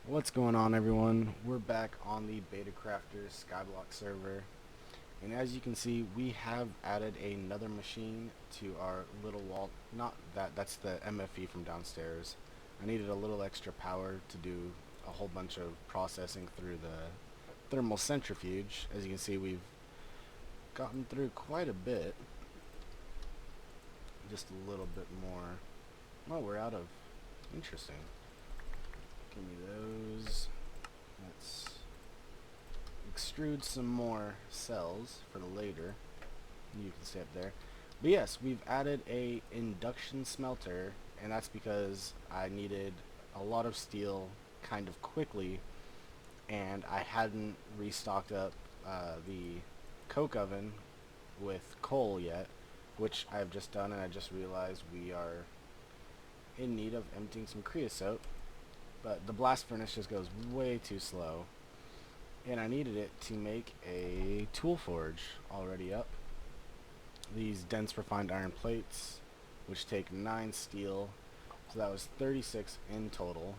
What's going on, everyone? We're back on the Beta Crafters Skyblock server, and as you can see, we have added another machine to our little wall. Not that, that's the MFE from downstairs. I needed a little extra power to do a whole bunch of processing through the thermal centrifuge. As you can see, we've gotten through quite a bit. Just a little bit more. Oh, we're out of. Interesting. Give me those. Let's extrude some more cells for the later. You can stay up there. But yes, we've added a induction smelter, and that's because I needed a lot of steel kind of quickly, and I hadn't restocked up the coke oven with coal yet, which I've just done, and I just realized we are in need of emptying some creosote. But the blast furnace just goes way too slow, and I needed it to make a tool forge already up. These dense refined iron plates, which take 9 steel, so that was 36 in total.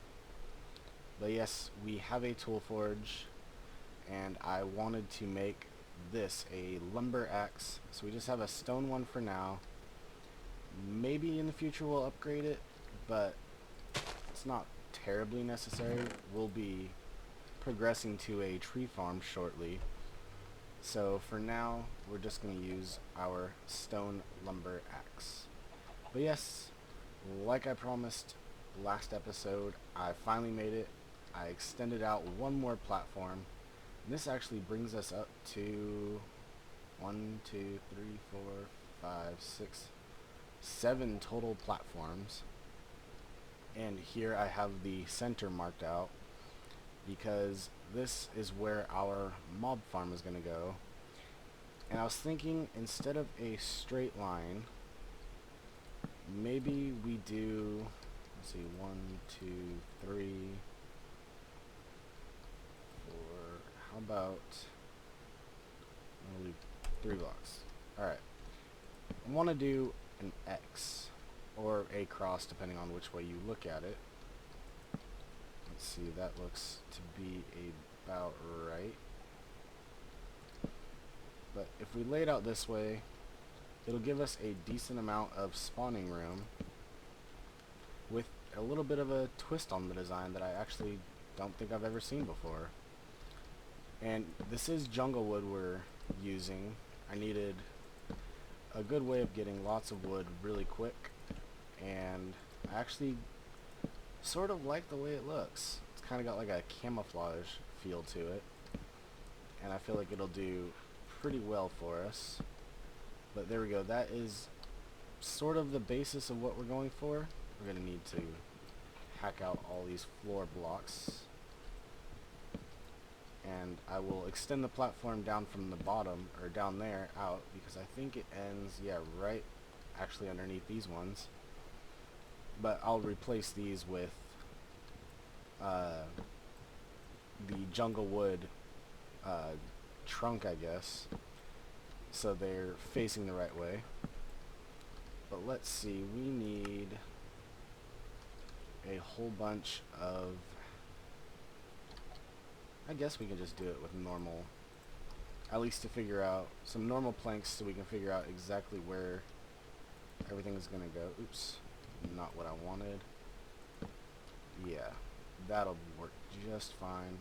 But yes, we have a tool forge, and I wanted to make this a lumber axe, so we just have a stone one for now. Maybe in the future we'll upgrade it, but it's not terribly necessary. We'll be progressing to a tree farm shortly. So for now, we're just going to use our stone lumber axe. But yes, like I promised last episode, I finally made it. I extended out one more platform. And this actually brings us up to 1, 2, 3, 4, 5, 6, 7 total platforms. And here I have the center marked out because this is where our mob farm is going to go. And I was thinking, instead of a straight line, maybe we do, let's see, 1, 2, 3, 4, how about, I'll leave 3 blocks. Alright, I want to do an X, or a cross depending on which way you look at it. Let's see, that looks to be about right. But if we lay it out this way, it'll give us a decent amount of spawning room with a little bit of a twist on the design that I actually don't think I've ever seen before. And this is jungle wood we're using. I needed a good way of getting lots of wood really quick, and I actually sort of like the way it looks. It's kind of got like a camouflage feel to it, and I feel like it'll do pretty well for us. But there we go. That is sort of the basis of what we're going for. We're going to need to hack out all these floor blocks, and I will extend the platform down from the bottom, or down there, out, because I think it ends, yeah, right actually underneath these ones. But I'll replace these with the jungle wood trunk, I guess, so they're facing the right way. But let's see, we need a whole bunch of, I guess we can just do it with normal, at least to figure out some normal planks so we can figure out exactly where everything is going to go. Oops, not what I wanted. Yeah, that'll work just fine.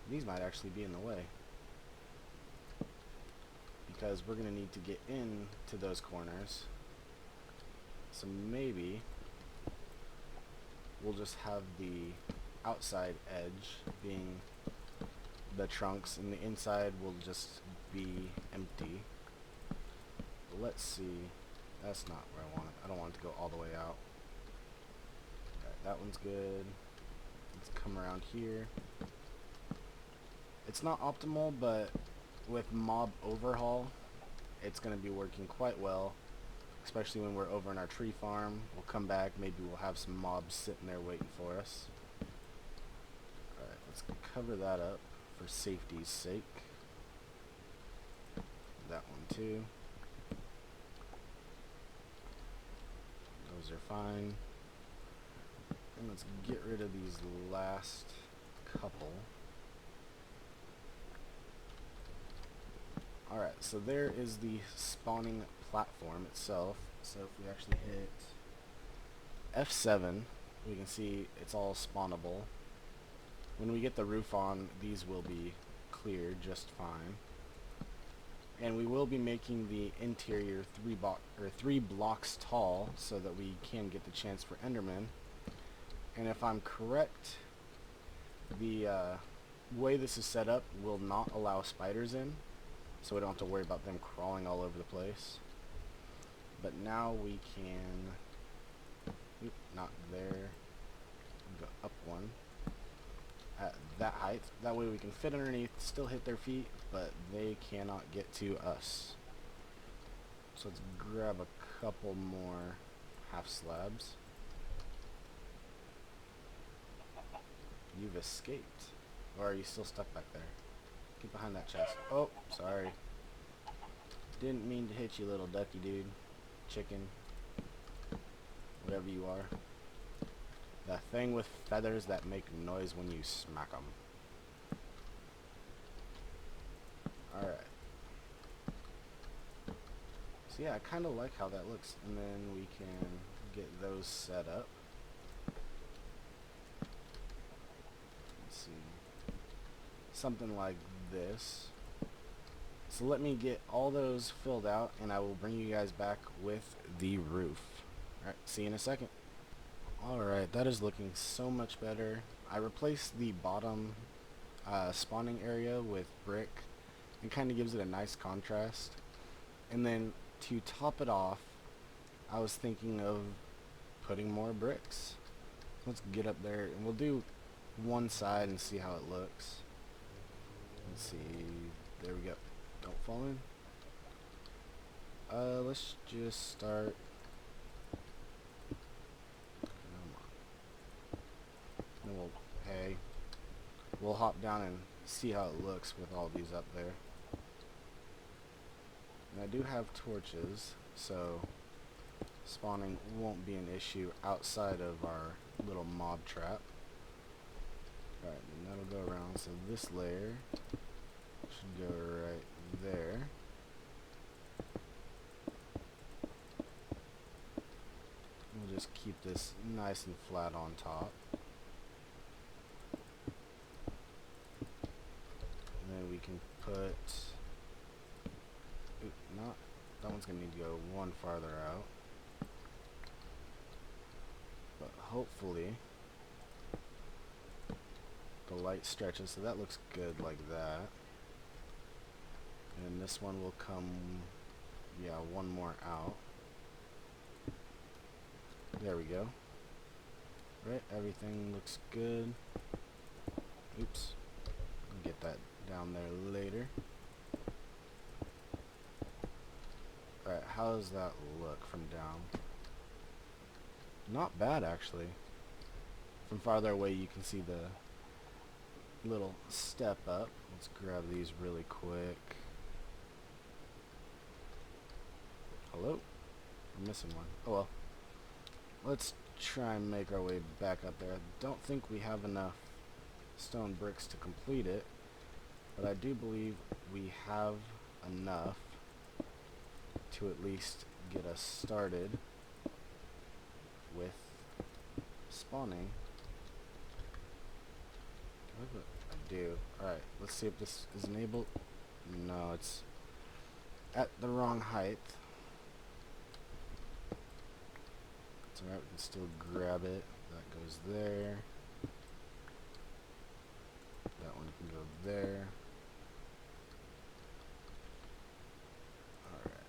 These might actually be in the way, because we're going to need to get into those corners. So maybe we'll just have the outside edge being the trunks, and the inside will just be empty. But let's see. That's not where I want it. I don't want it to go all the way out. Alright, that one's good. Let's come around here. It's not optimal, but with mob overhaul, it's going to be working quite well, especially when we're over in our tree farm. We'll come back, maybe we'll have some mobs sitting there waiting for us. Alright, let's cover that up for safety's sake. That one too. Those are fine. And let's get rid of these last couple. Alright, so there is the spawning platform itself. So if we actually hit F7, we can see it's all spawnable. When we get the roof on, these will be cleared just fine. And we will be making the interior three blocks tall so that we can get the chance for Endermen. And if I'm correct, the way this is set up will not allow spiders in, so we don't have to worry about them crawling all over the place. But now we can, not there, go up one at that height. That way we can fit underneath, still hit their feet, but they cannot get to us. So let's grab a couple more half slabs. You've escaped. Or are you still stuck back there? Get behind that chest. Oh, sorry. Didn't mean to hit you, little ducky dude. Chicken. Whatever you are. The thing with feathers that make noise when you smack them. Alright. So yeah, I kind of like how that looks. And then we can get those set up. Let's see. Something like this. So let me get all those filled out and I will bring you guys back with the roof. Alright, see you in a second. Alright, that is looking so much better. I replaced the bottom spawning area with brick. It kind of gives it a nice contrast. And then to top it off, I was thinking of putting more bricks. Let's get up there and we'll do one side and see how it looks. Let's see. There we go. Don't fall in. Let's just start. Come on. And we'll hop down and see how it looks with all these up there. And I do have torches, so spawning won't be an issue outside of our little mob trap. Alright, and that'll go around, so this layer should go right there. We'll just keep this nice and flat on top. And then we can put... that one's going to need to go one farther out. But hopefully the light stretches, so that looks good like that. And this one will come, yeah, one more out. There we go. Right, everything looks good. Oops. Get that down there later. Alright, how does that look from down? Not bad, actually. From farther away, you can see the little step up. Let's grab these really quick. Hello? I'm missing one. Oh well. Let's try and make our way back up there. I don't think we have enough stone bricks to complete it, but I do believe we have enough to at least get us started with spawning. I do. Alright, let's see if this is enabled. No, it's at the wrong height. It's alright, we can still grab it. That goes there. That one can go there. Alright,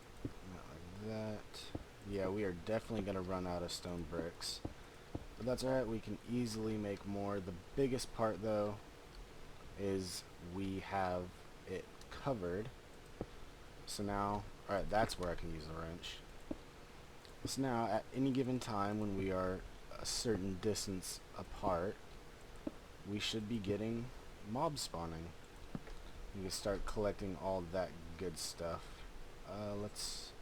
not like that. Yeah, we are definitely going to run out of stone bricks. But that's alright, we can easily make more. The biggest part, though, is we have it covered. So now, alright, that's where I can use the wrench. So now, at any given time when we are a certain distance apart, we should be getting mob spawning. We can start collecting all that good stuff. Let's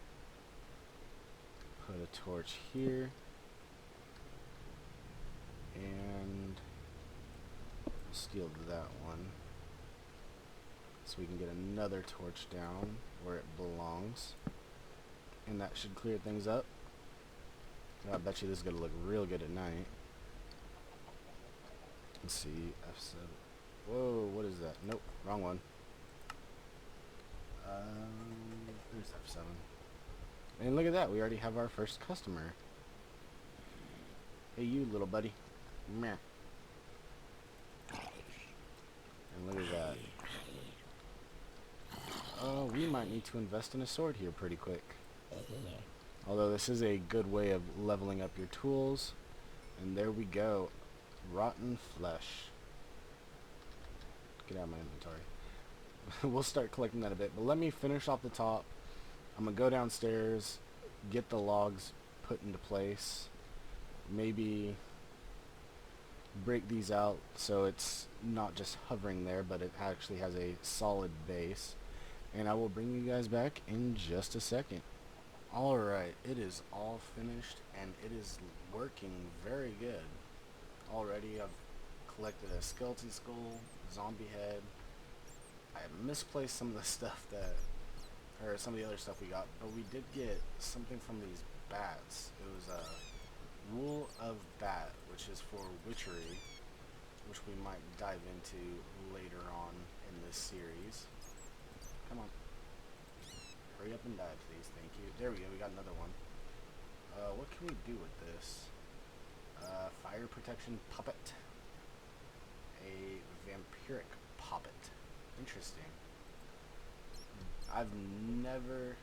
put a torch here. steal that one. So we can get another torch down where it belongs. And that should clear things up. I bet you this is going to look real good at night. Let's see, F7. Whoa, what is that? Nope, wrong one. There's F7. And look at that, we already have our first customer. Hey, you little buddy. Meh. And look at that. Oh, we might need to invest in a sword here pretty quick. Although this is a good way of leveling up your tools. And there we go. Rotten flesh. Get out of my inventory. We'll start collecting that a bit. But let me finish off the top. I'm going to go downstairs. Get the logs put into place. Maybe break these out so it's not just hovering there, but it actually has a solid base. And I will bring you guys back in just a second. Alright, it is all finished and it is working very good. Already I've collected a skeleton skull, zombie head. I misplaced some of the stuff that, or some of the other stuff we got, but we did get something from these bats. It was a wool of bat, which is for witchery, which we might dive into later on in this series. Come on. Hurry up and die, please. Thank you. There we go. We got another one. What can we do with this? Fire protection puppet. A vampiric puppet. Interesting. I've never,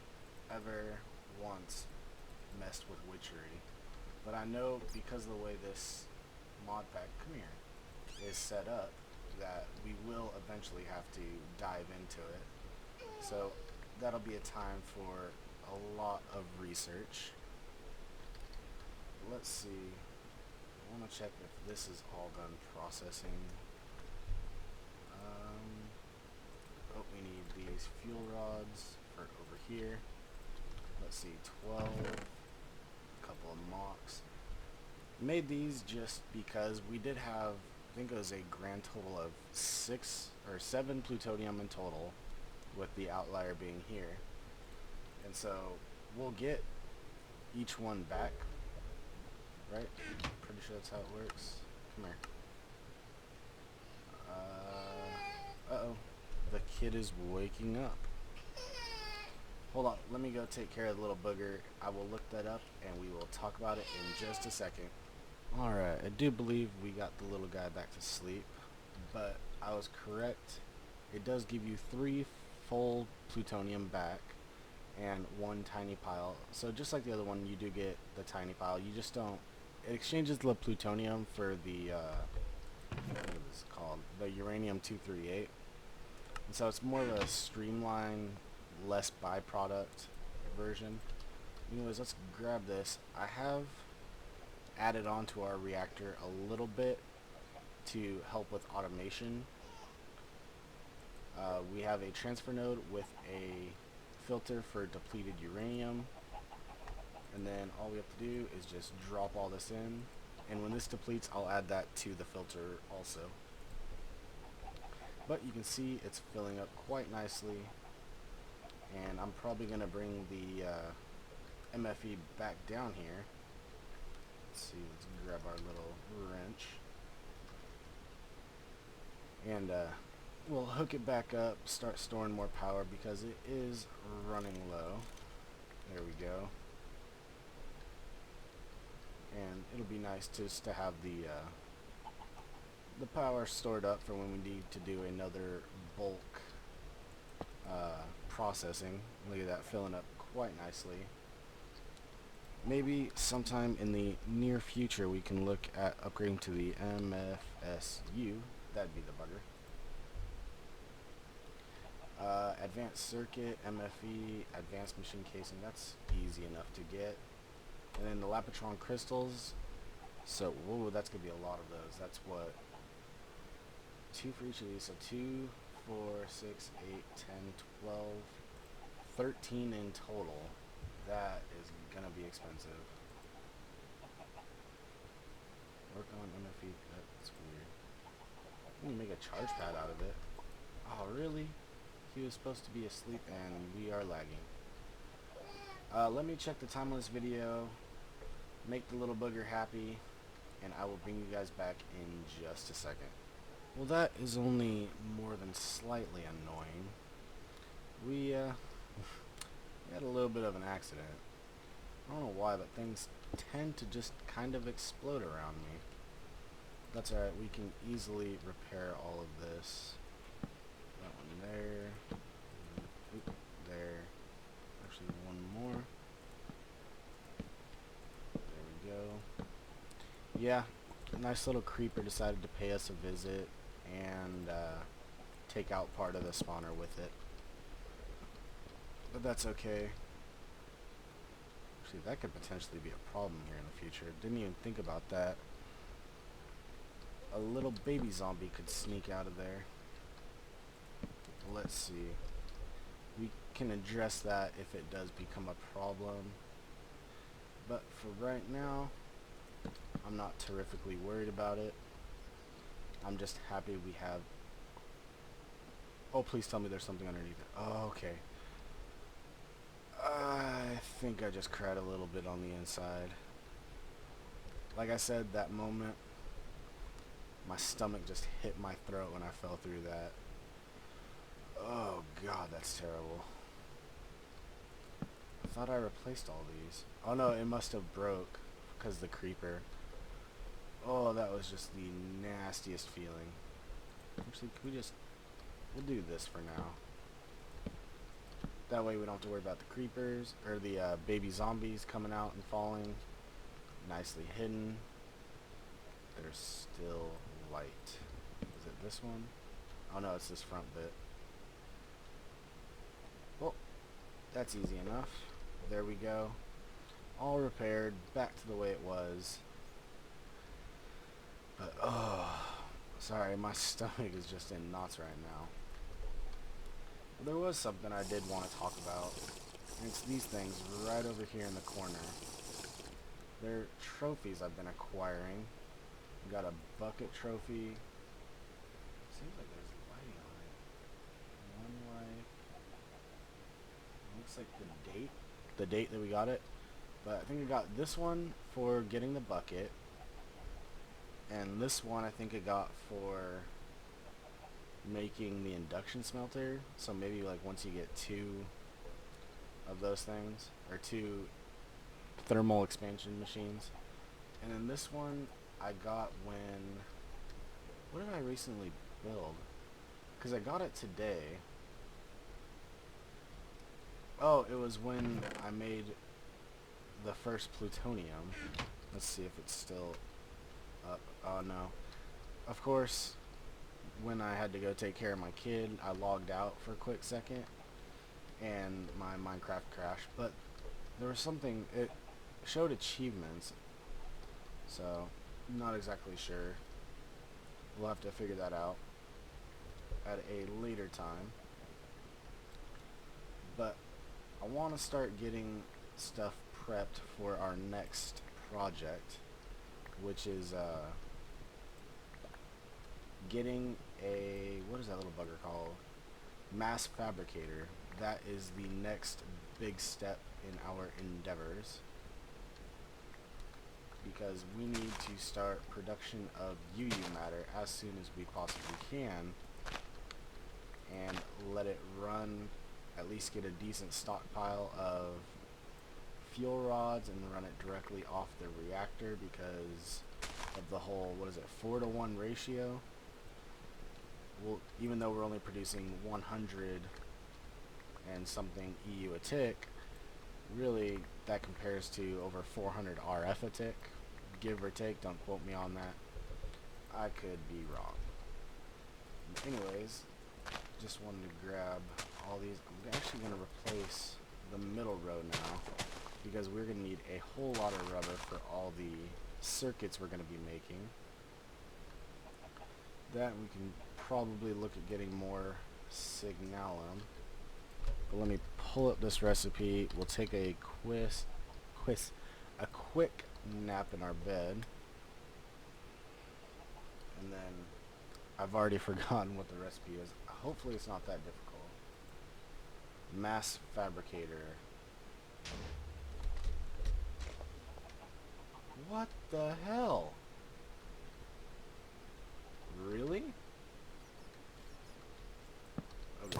ever once messed with witchery. But I know because of the way this mod pack, come here, is set up, that we will eventually have to dive into it. So that'll be a time for a lot of research. Let's see. I want to check if this is all done processing. Oh, we need these fuel rods for over here. Let's see, 12. A couple of mocks. Made these just because we did have, I think it was a grand total of 6 or 7 plutonium in total, with the outlier being here. And so we'll get each one back, right? Pretty sure that's how it works. Come here. Uh-oh. The kid is waking up. Hold on, let me go take care of the little booger. I will look that up and we will talk about it in just a second. Alright, I do believe we got the little guy back to sleep, but I was correct. It does give you 3 full plutonium back and 1 tiny pile. So just like the other one, you do get the tiny pile. You just don't, it exchanges the plutonium for the what is it called, the uranium-238. And so it's more of a streamlined, less byproduct version. Anyways, let's grab this. I have added on to our reactor a little bit to help with automation. We have a transfer node with a filter for depleted uranium, and then all we have to do is just drop all this in, and when this depletes, I'll add that to the filter also. But you can see it's filling up quite nicely, and I'm probably going to bring the MFE back down here. Let's see, let's grab our little wrench, and we'll hook it back up, start storing more power because it is running low. There we go. And it'll be nice just to have the power stored up for when we need to do another bulk processing. Look at that, filling up quite nicely. Maybe sometime in the near future we can look at upgrading to the MFSU. That'd be the bugger. Advanced circuit, MFE, advanced machine casing, that's easy enough to get. And then the Lapotron crystals, so whoa, that's going to be a lot of those. That's what, 2 for each of these, so 2, 4, 6, 8, 10, 12, 13 in total. That is going to be expensive. Work on MFE, that's weird. I'm gonna make a charge pad out of it. Oh, really? He was supposed to be asleep and we are lagging. Let me check the time on this video, make the little booger happy, and I will bring you guys back in just a second. Well, that is only more than slightly annoying. We had a little bit of an accident. I don't know why, but things tend to just kind of explode around me. That's alright, we can easily repair all of this. That one there. Oop, there. Actually, one more. There we go. Yeah, a nice little creeper decided to pay us a visit and take out part of the spawner with it. But that's okay. Actually, that could potentially be a problem here in the future. Didn't even think about that. A little baby zombie could sneak out of there. Let's see. We can address that if it does become a problem. But for right now, I'm not terrifically worried about it. I'm just happy we have... Oh, please tell me there's something underneath it. Oh, okay. I think I just cried a little bit on the inside. Like I said, that moment, my stomach just hit my throat when I fell through that. Oh god, that's terrible. I thought I replaced all these. Oh no, it must have broke because the creeper. Oh, that was just the nastiest feeling. Actually, can we just... We'll do this for now. That way we don't have to worry about the creepers, or the baby zombies coming out and falling. Nicely hidden. There's still light. Is it this one? Oh no, it's this front bit. Well, that's easy enough. There we go. All repaired, back to the way it was. But, oh, sorry, my stomach is just in knots right now. There was something I did want to talk about. And it's these things right over here in the corner. They're trophies I've been acquiring. Got a bucket trophy. Seems like there's lighting on it. One light. Looks like the date that we got it. But I think I got this one for getting the bucket. And this one I think I got for making the induction smelter. So maybe like once you get 2 of those things, or 2 thermal expansion machines. And then this one I got when... What did I recently build? Because I got it today. Oh, it was when I made the first plutonium. Let's see if it's still up. Oh no. Of course, when I had to go take care of my kid, I logged out for a quick second and my Minecraft crashed. But there was something, it showed achievements, so I'm not exactly sure. We'll have to figure that out at a later time. But I want to start getting stuff prepped for our next project, which is getting a, what is that little bugger called? Mass fabricator. That is the next big step in our endeavors, because we need to start production of UU matter as soon as we possibly can and let it run, at least get a decent stockpile of fuel rods and run it directly off the reactor because of the whole, what is it, 4-to-1 ratio. Well, even though we're only producing 100 and something EU a tick, really that compares to over 400 RF a tick, give or take. Don't quote me on that. I could be wrong. Anyways, just wanted to grab all these. I'm actually going to replace the middle row now, because we're going to need a whole lot of rubber for all the circuits we're going to be making. That we can probably look at getting more signalum. But let me pull up this recipe. We'll take a quick nap in our bed, and then I've already forgotten what the recipe is. Hopefully it's not that difficult. Mass fabricator. What the hell? Really? Okay.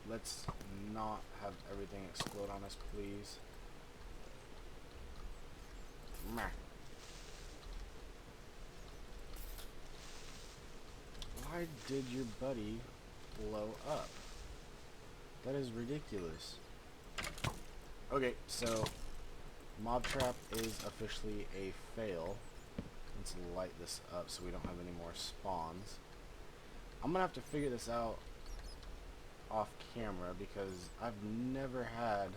Let's not have everything explode on us, please. Meh. Why did your buddy blow up? That is ridiculous. Okay, so mob trap is officially a fail. Let's light this up so we don't have any more spawns. I'm gonna have to figure this out off camera because I've never had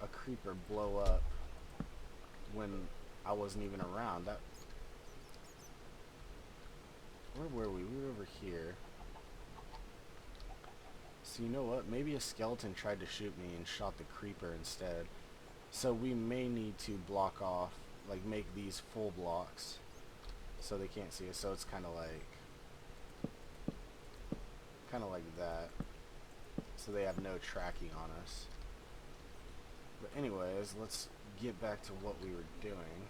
a creeper blow up when I wasn't even around. That, where were we? We were over here. So you know what? Maybe a skeleton tried to shoot me and shot the creeper instead. So we may need to block off, like make these full blocks so they can't see us. So it's kind of like that. So they have no tracking on us. But anyways, let's get back to what we were doing.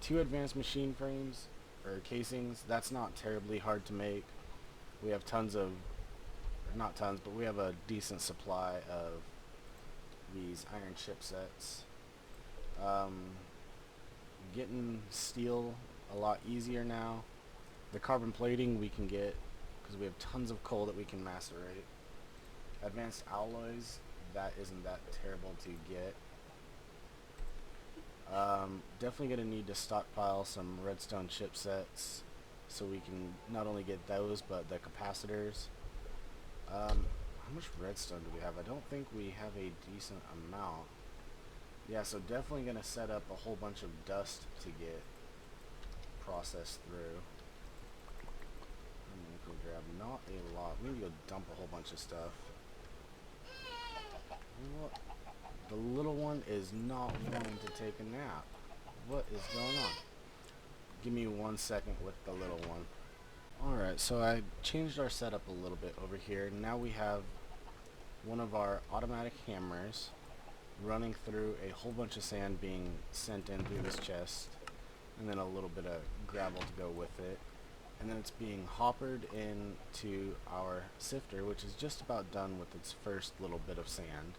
2 advanced machine frames or casings. That's not terribly hard to make. We have tons of, not tons, but we have a decent supply of these iron chipsets. Getting steel a lot easier now. The carbon plating we can get because we have tons of coal that we can macerate. Advanced alloys, that isn't that terrible to get. Definitely gonna need to stockpile some redstone chipsets so we can not only get those but the capacitors. How much redstone do we have? I don't think we have a decent amount. Yeah, so definitely gonna set up a whole bunch of dust to get processed through. And we can grab not a lot. We need to go dump a whole bunch of stuff. What? The little one is not wanting to take a nap. What is going on? Give me 1 second with the little one. Alright, so I changed our setup a little bit over here. Now we have one of our automatic hammers running through a whole bunch of sand being sent in through this chest, and then a little bit of gravel to go with it, and then it's being hoppered into our sifter, which is just about done with its first little bit of sand.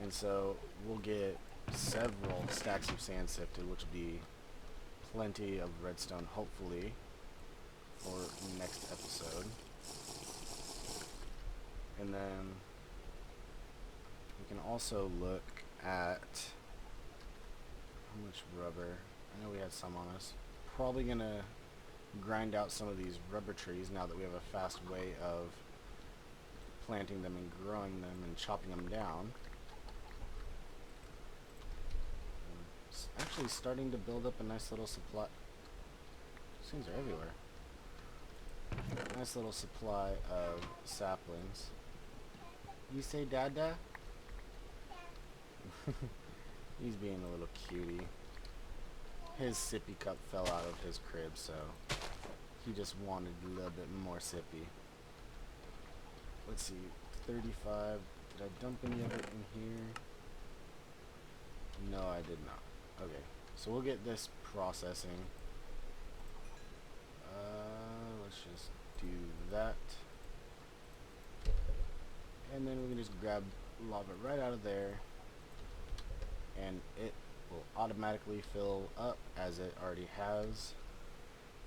And so we'll get several stacks of sand sifted, which will be plenty of redstone, hopefully, for next episode. And then we can also look at how much rubber. I know we had some on us. Probably gonna grind out some of these rubber trees now that we have a fast way of planting them and growing them and chopping them down. It's actually starting to build up a nice little supply. These things are everywhere. Nice little supply of saplings. You say Dada? He's being a little cutie. His sippy cup fell out of his crib, so he just wanted a little bit more sippy. Let's see, 35. Did I dump any of it in here? No, I did not. Okay, so we'll get this processing. Let's just do that. And then we can just grab lava right out of there, and it will automatically fill up as it already has.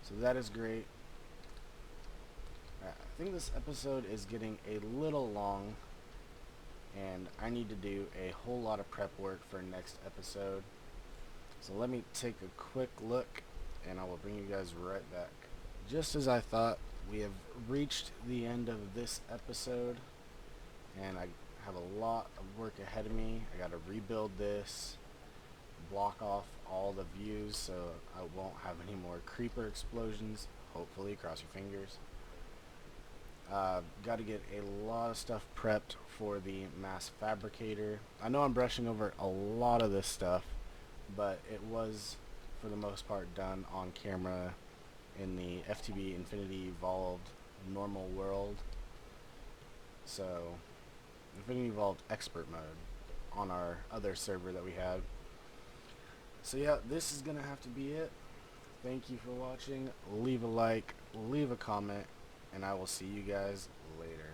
So that is great. I think this episode is getting a little long, and I need to do a whole lot of prep work for next episode. So let me take a quick look, and I will bring you guys right back. Just as I thought, we have reached the end of this episode, and I have a lot of work ahead of me. I gotta rebuild this, block off all the views so I won't have any more creeper explosions, hopefully, cross your fingers. Got to get a lot of stuff prepped for the mass fabricator. I know I'm brushing over a lot of this stuff, but it was for the most part done on camera in the FTB Infinity Evolved normal world. So, Infinity Evolved Expert mode on our other server that we had. So yeah, this is gonna have to be it. Thank you for watching. Leave a like, leave a comment, and I will see you guys later.